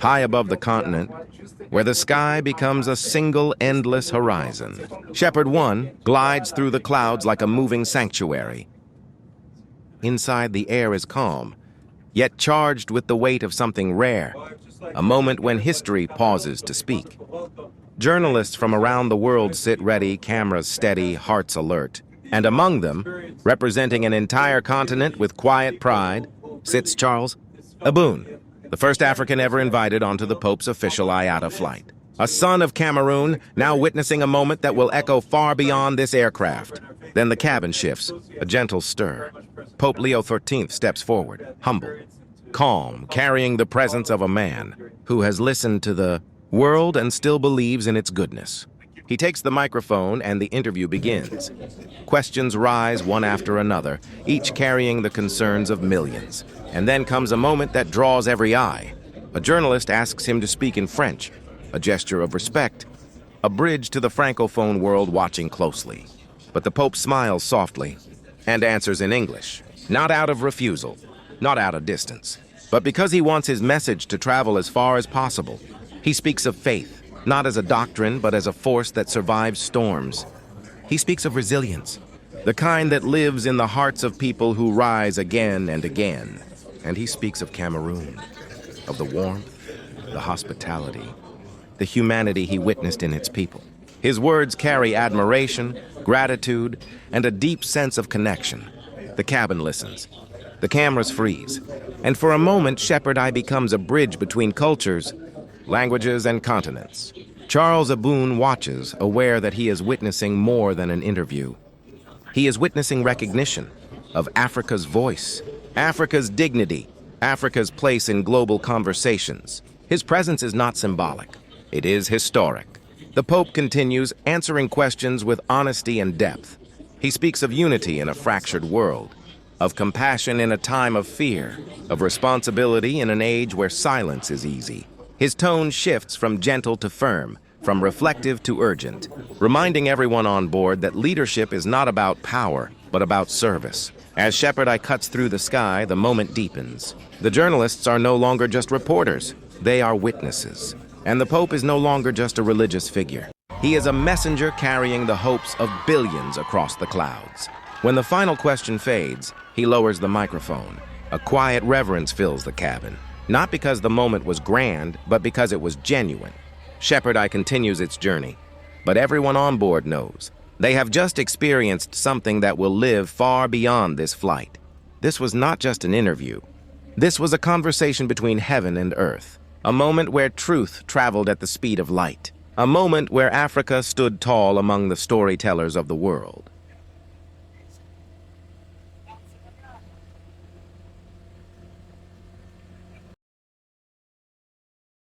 high above the continent, where the sky becomes a single endless horizon. Shepherd 1 glides through the clouds like a moving sanctuary. Inside, the air is calm, yet charged with the weight of something rare, a moment when history pauses to speak. Journalists from around the world sit ready, cameras steady, hearts alert. And among them, representing an entire continent with quiet pride, sits Charles Ebune, the first African ever invited onto the Pope's official IATA flight. A son of Cameroon, now witnessing a moment that will echo far beyond this aircraft. Then the cabin shifts, a gentle stir. Pope Leo XIV steps forward, humble, calm, carrying the presence of a man who has listened to the world and still believes in its goodness. He takes the microphone and the interview begins. Questions rise one after another, each carrying the concerns of millions. And then comes a moment that draws every eye. A journalist asks him to speak in French, a gesture of respect, a bridge to the Francophone world watching closely. But the Pope smiles softly and answers in English, not out of refusal, not out of distance, but because he wants his message to travel as far as possible. He speaks of faith, not as a doctrine, but as a force that survives storms. He speaks of resilience, the kind that lives in the hearts of people who rise again and again. And he speaks of Cameroon, of the warmth, the hospitality, the humanity he witnessed in its people. His words carry admiration, gratitude, and a deep sense of connection. The cabin listens. The cameras freeze. And for a moment, Shepherd I becomes a bridge between cultures, languages, and continents. Charles Ebune watches, aware that he is witnessing more than an interview. He is witnessing recognition of Africa's voice, Africa's dignity, Africa's place in global conversations. His presence is not symbolic. It is historic. The Pope continues, answering questions with honesty and depth. He speaks of unity in a fractured world, of compassion in a time of fear, of responsibility in an age where silence is easy. His tone shifts from gentle to firm, from reflective to urgent, reminding everyone on board that leadership is not about power, but about service. As Shepherd I cuts through the sky, the moment deepens. The journalists are no longer just reporters, they are witnesses. And the Pope is no longer just a religious figure. He is a messenger carrying the hopes of billions across the clouds. When the final question fades, he lowers the microphone. A quiet reverence fills the cabin. Not because the moment was grand, but because it was genuine. Shepherd I continues its journey, but everyone on board knows. They have just experienced something that will live far beyond this flight. This was not just an interview. This was a conversation between heaven and earth, a moment where truth traveled at the speed of light, a moment where Africa stood tall among the storytellers of the world.